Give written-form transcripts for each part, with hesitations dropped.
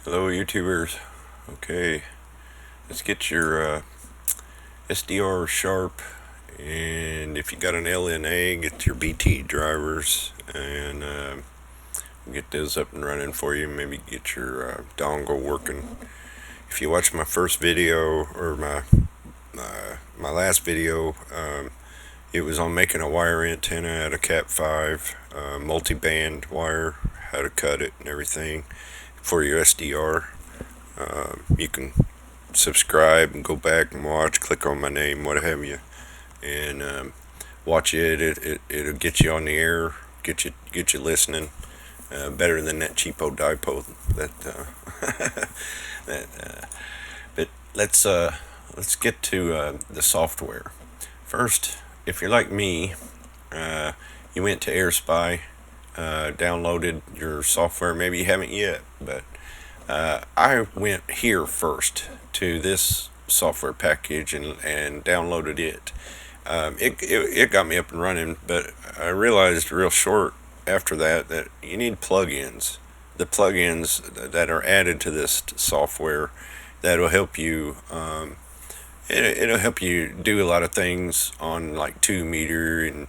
Hello YouTubers. Okay, let's get your SDR Sharp, and if you got an LNA, get your BT drivers and get those up and running for you. Maybe get your dongle working. If you watch my first video or my last video, it was on making a wire antenna out of Cat 5 multi-band wire, how to cut it and everything for your SDR. You can subscribe and go back and watch, click on my name, what have you, and watch it. It'll get you on the air, get you listening. Better than that cheapo dipole. But let's get to the software first. If you're like me, you went to AirSpy, downloaded your software. Maybe you haven't yet, but I went here first to this software package and downloaded it. It got me up and running, but I realized real short after that you need plugins. The plugins that are added to this software that will help you. It'll help you do a lot of things on like 2 meter, and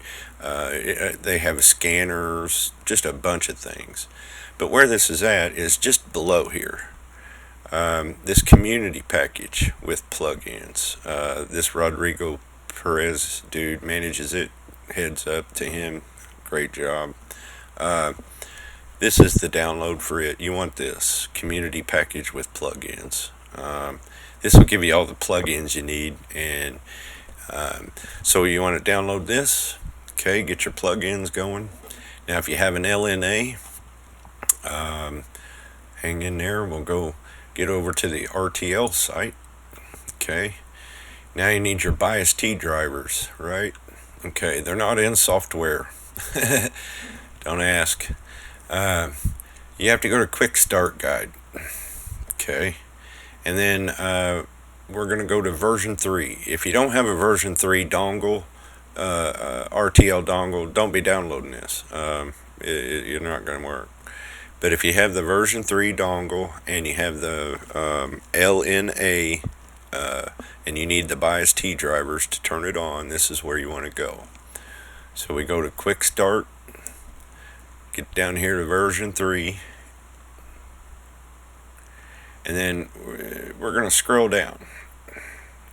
they have scanners, just a bunch of things. But where this is at is just below here. This community package with plugins. This Rodrigo Perez dude manages it. Heads up to him. Great job. This is the download for it. You want this community package with plugins. This will give you all the plugins you need, and so you want to download this. Okay, get your plugins going. Now, if you have an LNA, hang in there. We'll go get over to the RTL site. Okay, now you need your bias T drivers, right? Okay, they're not in software. Don't ask. You have to go to Quick Start Guide. Okay, and then we're going to go to version 3. If you don't have a version 3 dongle, RTL dongle, don't be downloading this. You're not going to work. But if you have the version 3 dongle and you have the LNA and you need the bias T drivers to turn it on, this is where you want to go. So we go to Quick Start, get down here to version 3, and then we're going to scroll down.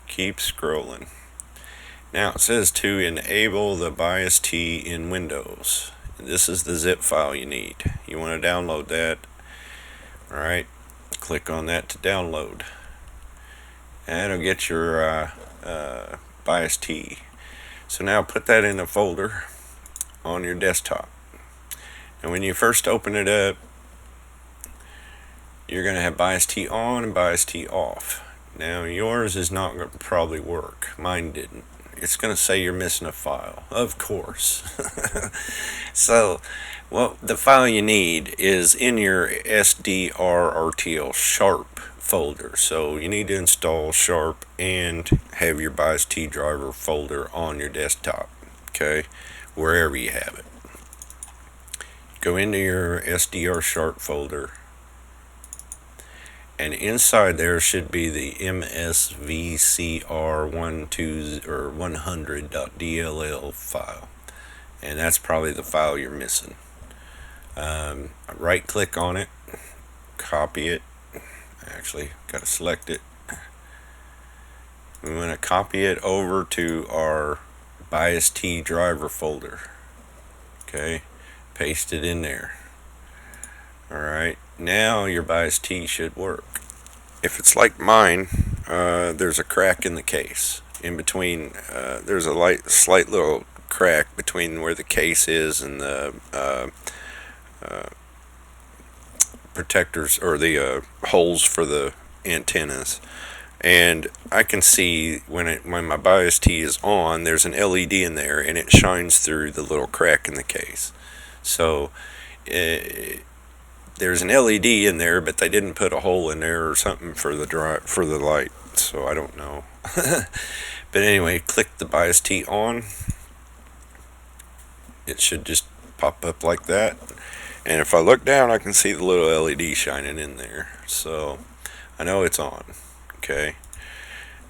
Keep scrolling. Now it says to enable the bias T in Windows. This is the zip file you need. You want to download that. Alright, click on that to download. That'll get your bias T. So now put that in a folder on your desktop. And when you first open it up, you're going to have bias T on and bias T off. Now yours is not going to probably work. Mine didn't. It's going to say you're missing a file, of course. So, well, the file you need is in your SDR RTL Sharp folder. So you need to install Sharp and have your bias T driver folder on your desktop. Okay, wherever you have it. Go into your SDR Sharp folder, and inside there should be the msvcr100.dll file, and that's probably the file you're missing. Right click on it, copy it. Actually, got to select it. We want to copy it over to our bias T driver folder. Okay, paste it in there. Alright, now your bias T should work. If it's like mine, there's a crack in the case. In between, there's a slight little crack between where the case is and the protectors, or the holes for the antennas. And I can see when my bias T is on, there's an LED in there, and it shines through the little crack in the case. So there's an LED in there, but they didn't put a hole in there or something for the light. So I don't know. But anyway, click the bias T on. It should just pop up like that. And if I look down, I can see the little LED shining in there. So I know it's on. Okay.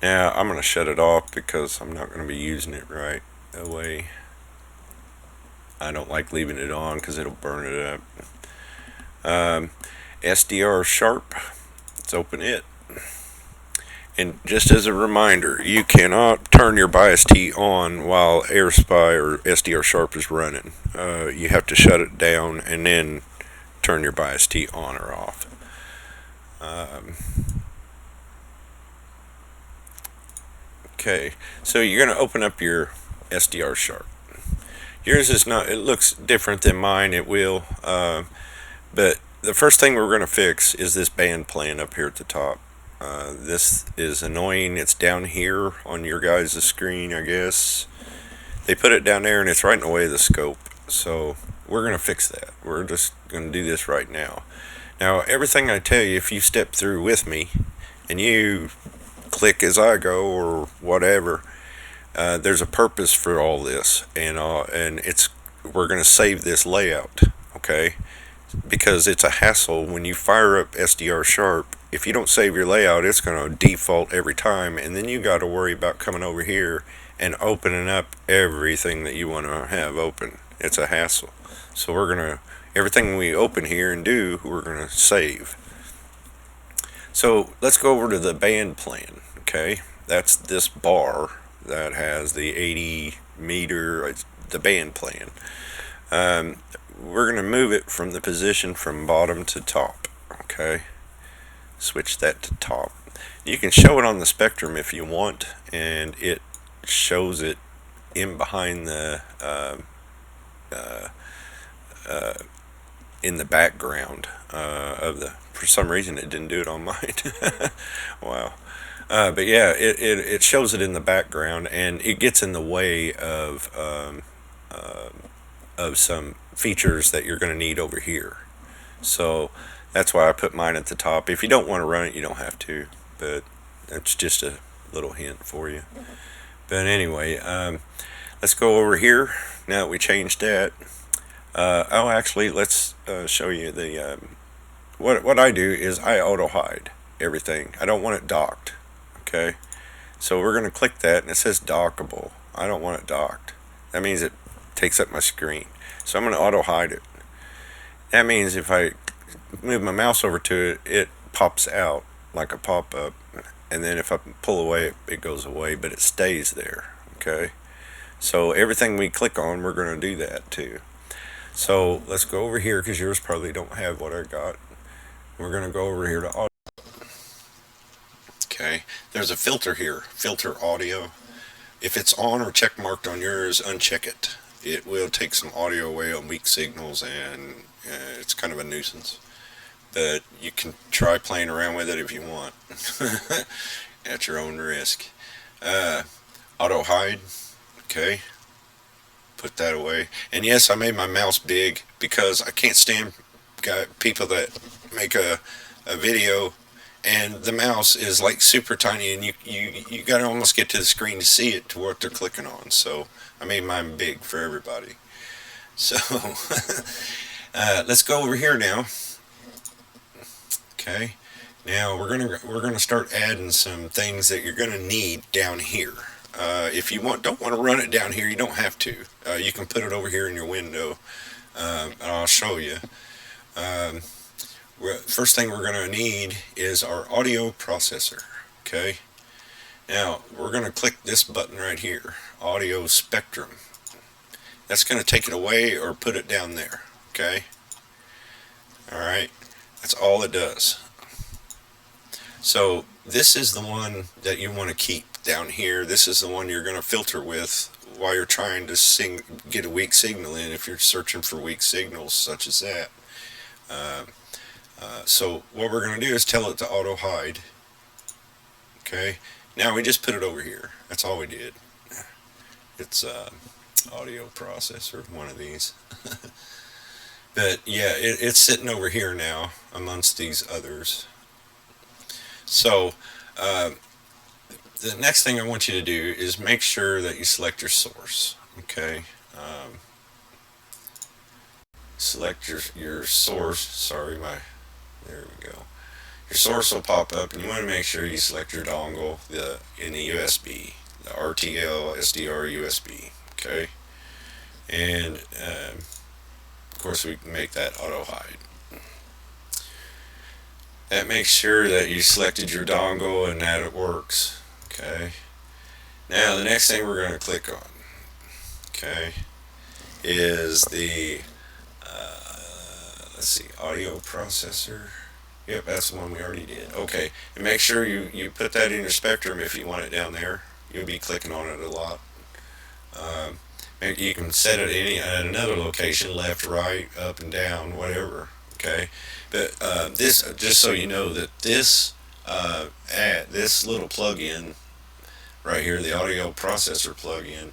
Now I'm going to shut it off because I'm not going to be using it right away. I don't like leaving it on because it'll burn it up. SDR Sharp. Let's open it. And just as a reminder, you cannot turn your bias tee on while AirSpy or SDR Sharp is running. You have to shut it down and then turn your bias tee on or off. Okay, so you're going to open up your SDR Sharp. Yours is not, it looks different than mine, it will. But the first thing we're going to fix is this band plan up here at the top. This is annoying. It's down here on your guys' screen, I guess. They put it down there and it's right in the way of the scope. So we're going to fix that. We're just going to do this right now. Now, everything I tell you, if you step through with me and you click as I go or whatever, there's a purpose for all this. And we're going to save this layout, okay? Because it's a hassle when you fire up SDR Sharp. If you don't save your layout, it's going to default every time, and then you got to worry about coming over here and opening up everything that you want to have open. It's a hassle. So everything we open here and do, we're going to save. So let's go over to the band plan, okay? That's this bar that has the 80 meter, the band plan. We're going to move it from the position from bottom to top, okay? Switch that to top. You can show it on the spectrum if you want, and it shows it in behind the in the background of the. For some reason, it didn't do it on mine. Wow. But yeah, it shows it in the background, and it gets in the way of some features that you're going to need over here. So that's why I put mine at the top. If you don't want to run it, you don't have to, but that's just a little hint for you. But anyway, let's go over here now that we changed that. Actually, let's show you the what I do is I auto hide everything. I don't want it docked. Okay, so we're going to click that and it says dockable. I don't want it docked. That means it takes up my screen. So I'm going to auto hide it. That means if I move my mouse over to it, it pops out like a pop-up, and then if I pull away, it goes away, but it stays there. Okay, so everything we click on, we're going to do that too. So let's go over here because yours probably don't have what I got. We're going to go over here to audio. Okay, there's a filter here, filter audio. If it's on or check marked on yours, uncheck it. It will take some audio away on weak signals, and it's kind of a nuisance. But you can try playing around with it if you want. At your own risk. Auto hide. Okay. Put that away. And yes, I made my mouse big because I can't stand people that make a video and the mouse is like super tiny, and you gotta almost get to the screen to see it, to what they're clicking on. So I made mine big for everybody. So let's go over here now. Okay, now we're gonna start adding some things that you're gonna need down here. If you don't want to run it down here, you don't have to. You can put it over here in your window, and I'll show you. First thing we're going to need is our audio processor. Okay, now we're going to click this button right here, audio spectrum. That's going to take it away or put it down there. Okay, alright, that's all it does. So this is the one that you want to keep down here. This is the one you're going to filter with while you're trying to get a weak signal in, if you're searching for weak signals such as that. So what we're going to do is tell it to auto hide. Okay, now we just put it over here. That's all we did. It's audio processor, one of these. But yeah, it's sitting over here now amongst these others. So the next thing I want you to do is make sure that you select your source. Okay. select your source. Sorry, there we go. Your source will pop up, and you want to make sure you select your dongle in the USB, the RTL-SDR USB. Okay, and of course we can make that auto hide. That makes sure that you selected your dongle and that it works. Okay. Now the next thing we're going to click on, okay, is the let's see, audio processor. Yep, that's the one we already did. Okay, and make sure you put that in your spectrum if you want it down there. You'll be clicking on it a lot. You can set it at another location, left, right, up and down, whatever. Okay, but this, just so you know, that this little plug-in right here, the audio processor plug-in,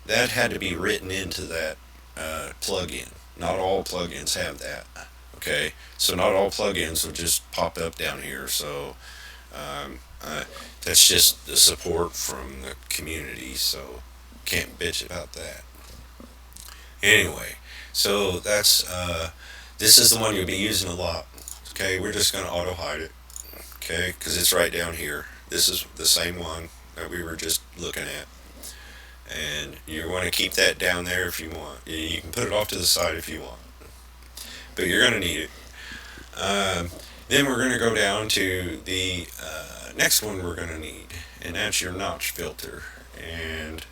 that had to be written into that plug-in. Not all plugins have that. Okay, so not all plugins will just pop up down here. So that's just the support from the community. So can't bitch about that. Anyway, so that's this is the one you'll be using a lot. Okay, we're just going to auto hide it. Okay, because it's right down here. This is the same one that we were just looking at. And you want to keep that down there if you want. You can put it off to the side if you want, but you're going to need it. Then we're going to go down to the next one we're going to need, and that's your notch filter. And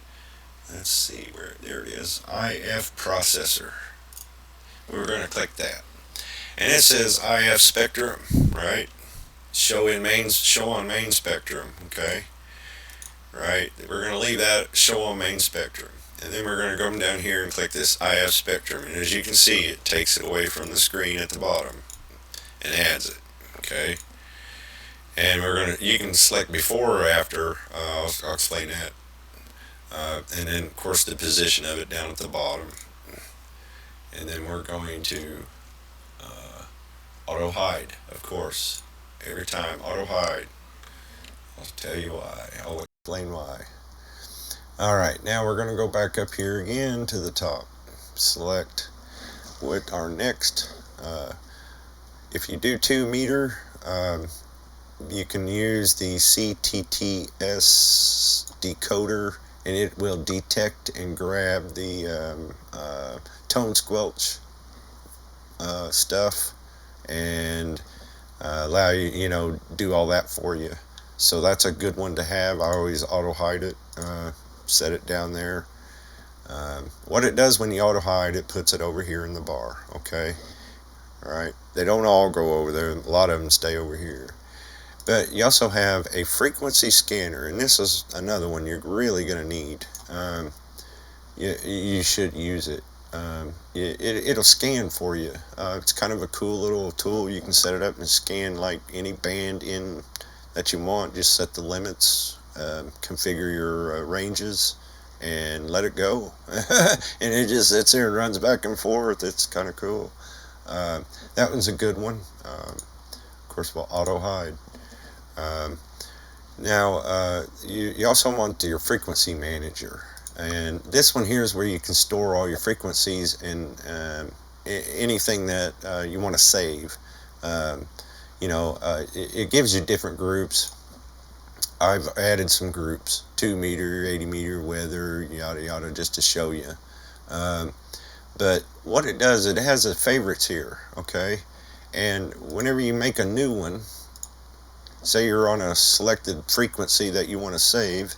let's see there it is, IF processor. We're going to click that, and it says IF spectrum, right? Show on main spectrum. Okay. Right, we're going to leave that show on main spectrum, and then we're going to come down here and click this IF spectrum, and as you can see, it takes it away from the screen at the bottom and adds it. Okay, and you can select before or after. I'll explain that, and then of course the position of it down at the bottom, and then we're going to auto hide, of course, every time auto hide. I'll tell you why. I'll explain why. Alright, now we're going to go back up here again to the top. Select what our next, if you do 2 meter, you can use the CTTS decoder, and it will detect and grab the tone squelch stuff and allow you, do all that for you. So that's a good one to have. I always auto hide it, set it down there. What it does when you auto hide, it puts it over here in the bar. Okay, all right. They don't all go over there. A lot of them stay over here. But you also have a frequency scanner, and this is another one you're really going to need. You should use it. It'll scan for you. It's kind of a cool little tool. You can set it up and scan like any band in that you want. Just set the limits, configure your ranges, and let it go. And it just sits there and runs back and forth. It's kind of cool. That one's a good one. Of course, we'll auto hide. Now, you also want your frequency manager. And this one here is where you can store all your frequencies and anything that you want to save. It gives you different groups. I've added some groups, 2 meter, 80 meter, weather, yada yada, just to show you. But what it does, it has the favorites here, okay? And whenever you make a new one, say you're on a selected frequency that you want to save,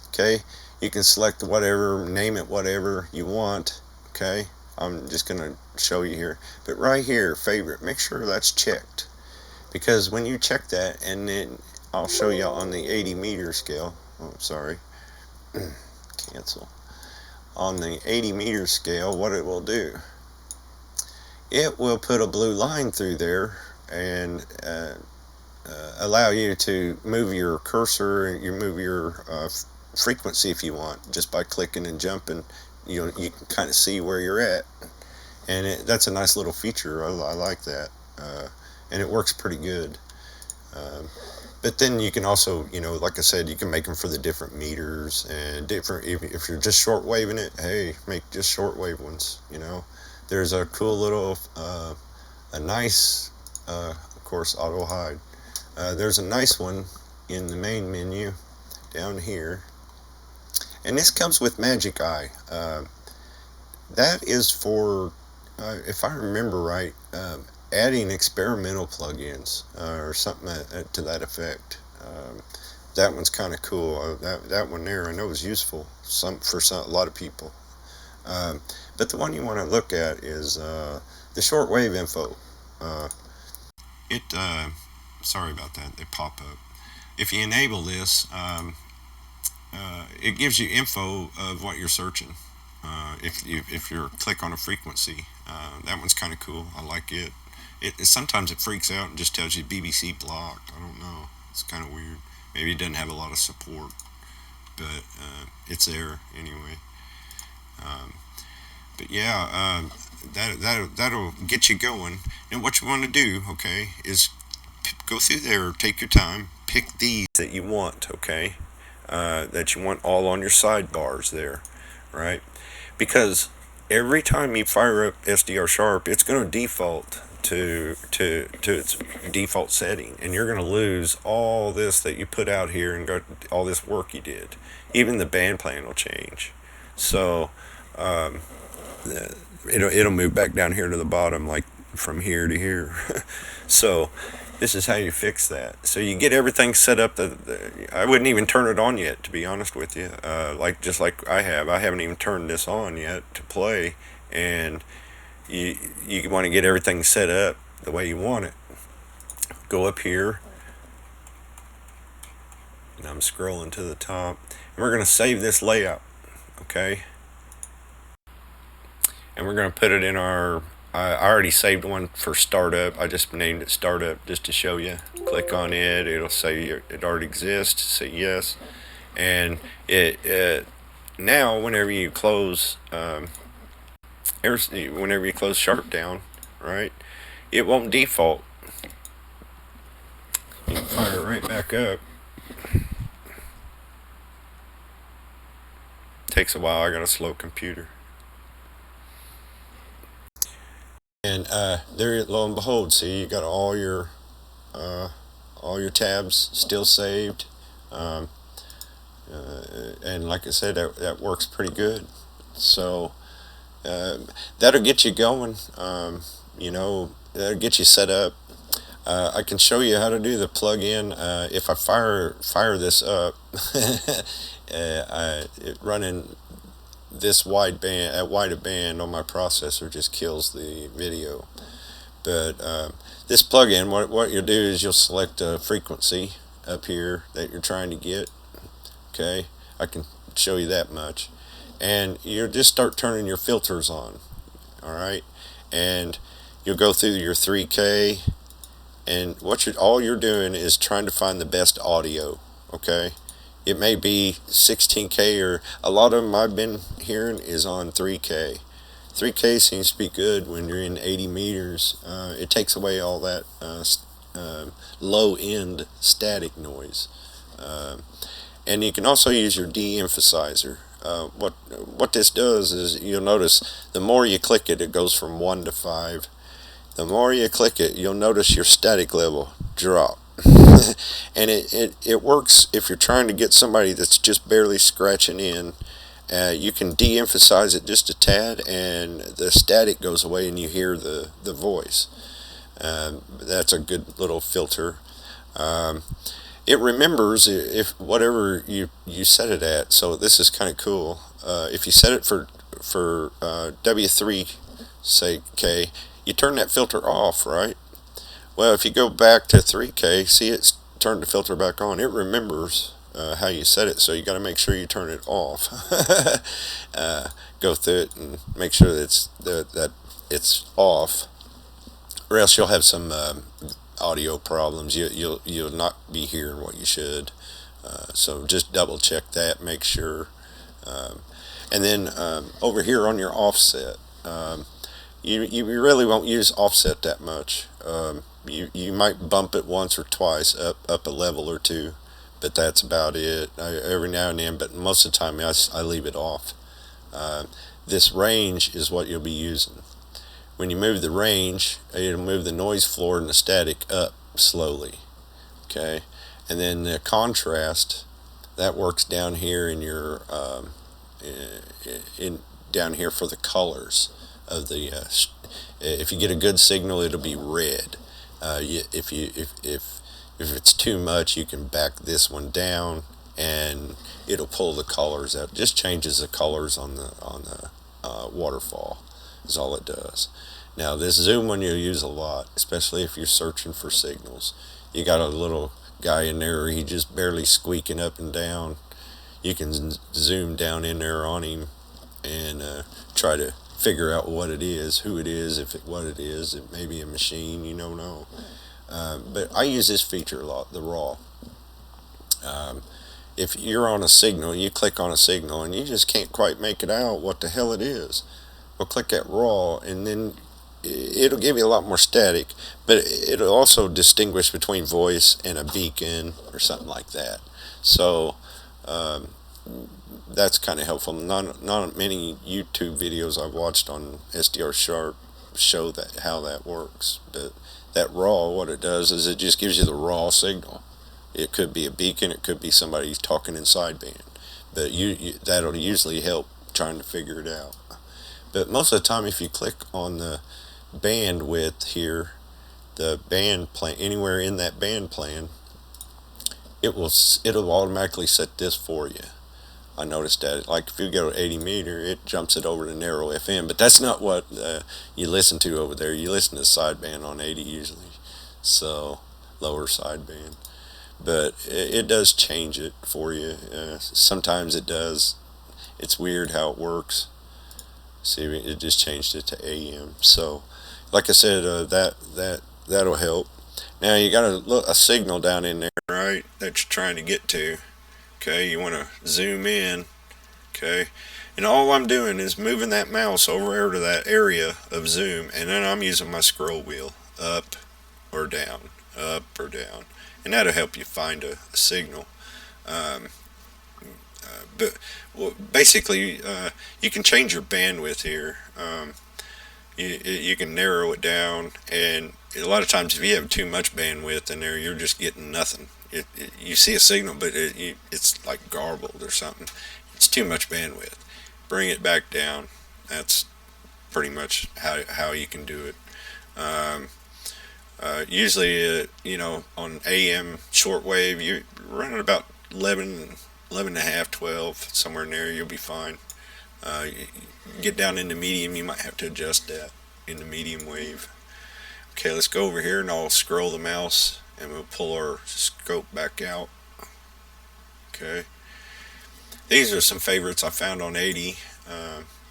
okay? You can select whatever, name it whatever you want, okay? I'm just going to show you here. But right here, favorite, make sure that's checked. Because when you check that, and then I'll show you on the 80 meter scale. Oh, sorry. Cancel. On the 80 meter scale, what it will do, it will put a blue line through there and allow you to move your cursor, you move your frequency if you want, just by clicking and jumping. You can kind of see where you're at, and that's a nice little feature. I like that, and it works pretty good. But then you can also, like I said, you can make them for the different meters and different. If you're just short waving it, hey, make just short wave ones. there's a cool little, a nice, of course, auto hide. There's a nice one in the main menu down here, and this comes with Magic Eye. That is for, if I remember right, adding experimental plugins or something to that effect. That one's kind of cool. That one there, I know is useful for a lot of people. But the one you want to look at is the shortwave info. Uh, it Sorry about that. They pop up. If you enable this, it gives you info of what you're searching. If you click on a frequency, that one's kind of cool. I like it. Sometimes it freaks out and just tells you BBC blocked. I don't know. It's kind of weird. Maybe it doesn't have a lot of support, but it's there anyway. But yeah, that'll get you going. And what you want to do, okay, is go through there, take your time, pick these that you want, okay, that you want all on your sidebars there, right? Because every time you fire up SDR Sharp, it's going to default to its default setting, and you're going to lose all this that you put out here and got all this work you did. Even the band plan will change. So it'll move back down here to the bottom, like from here to here. So this is how you fix that. So you get everything set up. I wouldn't even turn it on yet, to be honest with you. Just like I haven't even turned this on yet to play. And you want to get everything set up the way you want it. Go up here, and I'm scrolling to the top. And we're going to save this layout, okay? And we're going to put it in our, I already saved one for startup. I just named it startup just to show you. Click on it, it'll say it already exists, say yes. And it now whenever you close whenever you close Sharp down, right, it won't default. You can fire it right back up. Takes a while, I got a slow computer. And there, lo and behold, see, you got all your tabs still saved, and like I said, that works pretty good. So that'll get you going. That'll get you set up. I can show you how to do the plug-in. If I fire this up, running this wide band on my processor just kills the video. But this plugin, what you'll do is you'll select a frequency up here that you're trying to get. Okay, I can show you that much, and you'll just start turning your filters on. All right, and you'll go through your 3K, and all you're doing is trying to find the best audio. Okay. It may be 16K, or a lot of them I've been hearing is on 3K. 3K seems to be good when you're in 80 meters. It takes away all that low-end static noise. And you can also use your de-emphasizer. What this does is, you'll notice the more you click it, it goes from 1 to 5. The more you click it, you'll notice your static level drop. And it works if you're trying to get somebody that's just barely scratching in. You can de-emphasize it just a tad, and the static goes away and you hear the voice. That's a good little filter. It remembers if whatever you set it at. So this is kind of cool. If you set it for W3, say K, you turn that filter off, right? Well, if you go back to 3K, see, it's turned the filter back on. It remembers how you set it, so you got to make sure you turn it off. Go through it and make sure that it's off, or else you'll have some audio problems. You'll not be hearing what you should. So just double check that, make sure. And then over here on your offset, you really won't use offset that much. You might bump it once or twice up a level or two, but that's about it. Every now and then, but most of the time I leave it off. This range is what you'll be using. when you move the range, it'll move the noise floor and the static up slowly. Okay, and then the contrast, that works down here in your in down here for the colors of the. If you get a good signal, it'll be red. If it's too much, you can back this one down, and it'll pull the colors out. It just changes the colors on the waterfall. Is all it does. Now this zoom one you'll use a lot, especially if you're searching for signals. You got a little guy in there, he just barely squeaking up and down. You can zoom down in there on him and try to figure out what it is, who it is, what it is. It may be a machine, you don't know. But I use this feature a lot, the raw. If you're on a signal, you click on a signal and you just can't quite make it out what the hell it is. Well, click that raw, and then it'll give you a lot more static, but it'll also distinguish between voice and a beacon or something like that. So that's kind of helpful. Not many YouTube videos I've watched on SDR Sharp show that how that works, but that raw, what it does is it just gives you the raw signal. It could be a beacon, it could be somebody talking in sideband, but that'll usually help trying to figure it out. But most of the time, if you click on the bandwidth here, the band plan, anywhere in that band plan, it'll automatically set this for you. I noticed that, like if you go to 80 meter, it jumps it over to narrow FM, but that's not what you listen to over there. You listen to sideband on 80 usually, so lower sideband. But it does change it for you. Sometimes it does. It's weird how it works. See, it just changed it to AM. So, like I said, that'll help. Now you got a signal down in there, right? That you're trying to get to. Okay, you want to zoom in. Okay, and all I'm doing is moving that mouse over to that area of zoom, and then I'm using my scroll wheel up or down, and that'll help you find a signal. But basically, you can change your bandwidth here. You can narrow it down, and a lot of times if you have too much bandwidth in there, you're just getting nothing. You see a signal, but it's like garbled or something. It's too much bandwidth. Bring it back down. That's pretty much how you can do it. Usually, on AM shortwave, you run at about 11 and a half, 12, somewhere in there, you'll be fine. You get down into medium, you might have to adjust that into medium wave. Okay, let's go over here and I'll scroll the mouse and we'll pull our scope back out. Okay, these are some favorites I found on 80.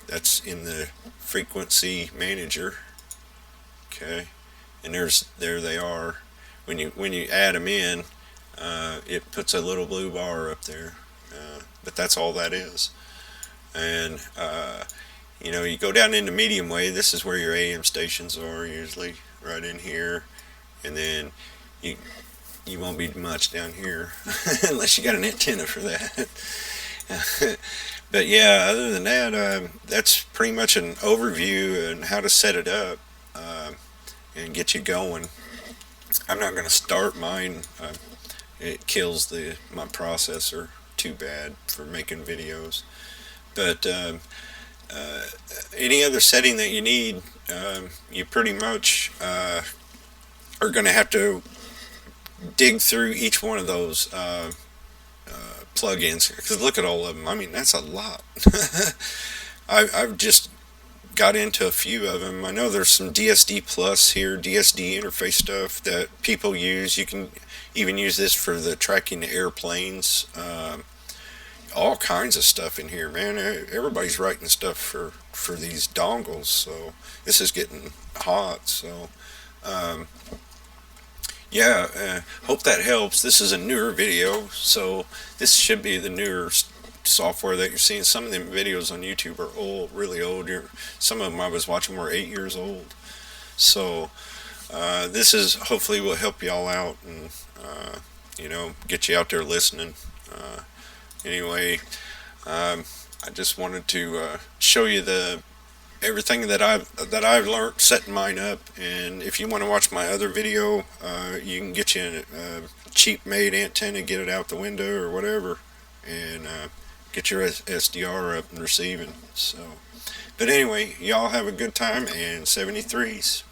That's in the frequency manager. Okay, and there they are. When you add them in, it puts a little blue bar up there, but that's all that is. And you go down into medium wave. This is where your AM stations are usually, right in here, and then you won't be much down here unless you got an antenna for that. But yeah, other than that, that's pretty much an overview and how to set it up and get you going. I'm not going to start mine. It kills my processor. Too bad for making videos. But any other setting that you need, you pretty much are going to have to dig through each one of those plugins, because look at all of them. I mean, that's a lot. I've just got into a few of them. I know there's some DSD Plus here, DSD interface stuff that people use. You can even use this for the tracking the airplanes. All kinds of stuff in here, man. Everybody's writing stuff for these dongles, so this is getting hot. So hope that helps. This is a newer video, so this should be the newer software that you're seeing. Some of the videos on YouTube are old, really old. Some of them I was watching were 8 years old. So this is hopefully will help y'all out and get you out there listening. Anyway, I just wanted to show you the everything that I've learned setting mine up. And if you want to watch my other video, you can get you a cheap made antenna, get it out the window or whatever, and get your SDR up and receiving. So, but anyway, y'all have a good time, and 73s.